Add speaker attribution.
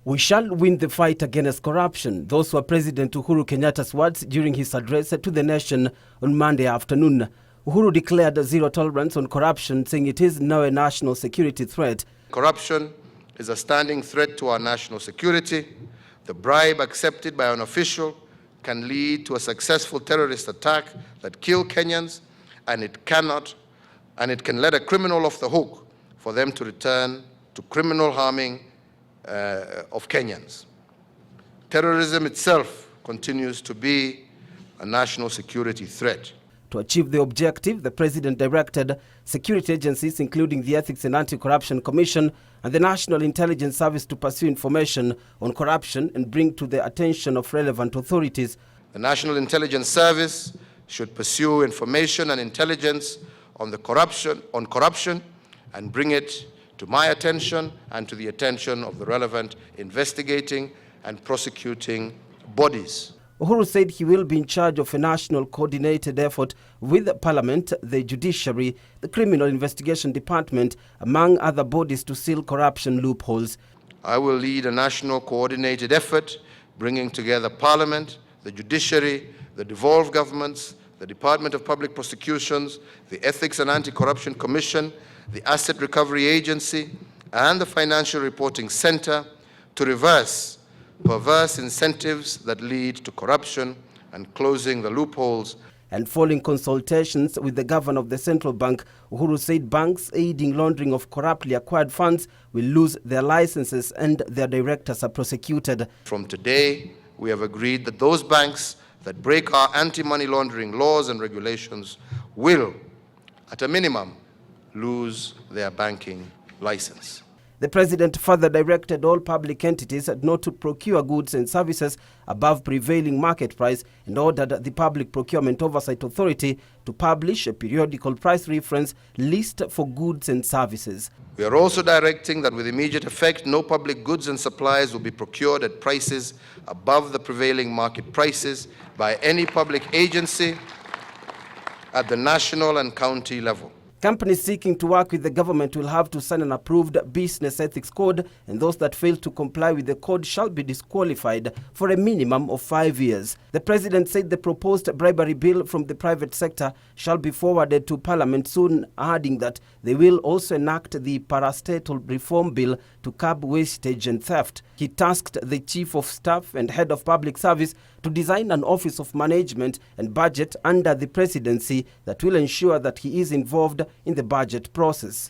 Speaker 1: We shall win the fight against corruption. Those were President Uhuru Kenyatta's words during his address to the nation on Monday afternoon. Uhuru declared zero tolerance on corruption, saying it is now a national security threat.
Speaker 2: Corruption is a standing threat to our national security. The bribe accepted by an official can lead to a successful terrorist attack that kills Kenyans, and it can let a criminal off the hook for them to return to criminal harming of Kenyans. Terrorism itself continues to be a national security threat.
Speaker 1: To achieve the objective, the President directed security agencies, including the Ethics and Anti-Corruption Commission and the National Intelligence Service, to pursue information on corruption and bring to the attention of relevant authorities.
Speaker 2: The National Intelligence Service should pursue information and intelligence on corruption and bring it to my attention and to the attention of the relevant investigating and prosecuting bodies.
Speaker 1: Uhuru said he will be in charge of a national coordinated effort with Parliament, the Judiciary, the Criminal Investigation Department, among other bodies, to seal corruption loopholes.
Speaker 2: I will lead a national coordinated effort bringing together Parliament, the Judiciary, the devolved governments, the Department of Public Prosecutions, the Ethics and Anti-Corruption Commission, the Asset Recovery Agency, and the Financial Reporting Center to reverse perverse incentives that lead to corruption and closing the loopholes.
Speaker 1: And following consultations with the governor of the central bank, Uhuru said banks aiding laundering of corruptly acquired funds will lose their licenses and their directors are prosecuted.
Speaker 2: From today, we have agreed that those banks that break our anti-money laundering laws and regulations will, at a minimum, lose their banking license.
Speaker 1: The President further directed all public entities not to procure goods and services above prevailing market price and ordered the Public Procurement Oversight Authority to publish a periodical price reference list for goods and services.
Speaker 2: We are also directing that with immediate effect, no public goods and supplies will be procured at prices above the prevailing market prices by any public agency at the national and county level.
Speaker 1: Companies seeking to work with the government will have to sign an approved business ethics code, and those that fail to comply with the code shall be disqualified for a minimum of 5 years. The President said the proposed bribery bill from the private sector shall be forwarded to Parliament soon, adding that they will also enact the parastatal reform bill to curb wastage and theft. He tasked the Chief of Staff and Head of Public Service to design an Office of Management and Budget under the Presidency that will ensure that he is involved in the budget process.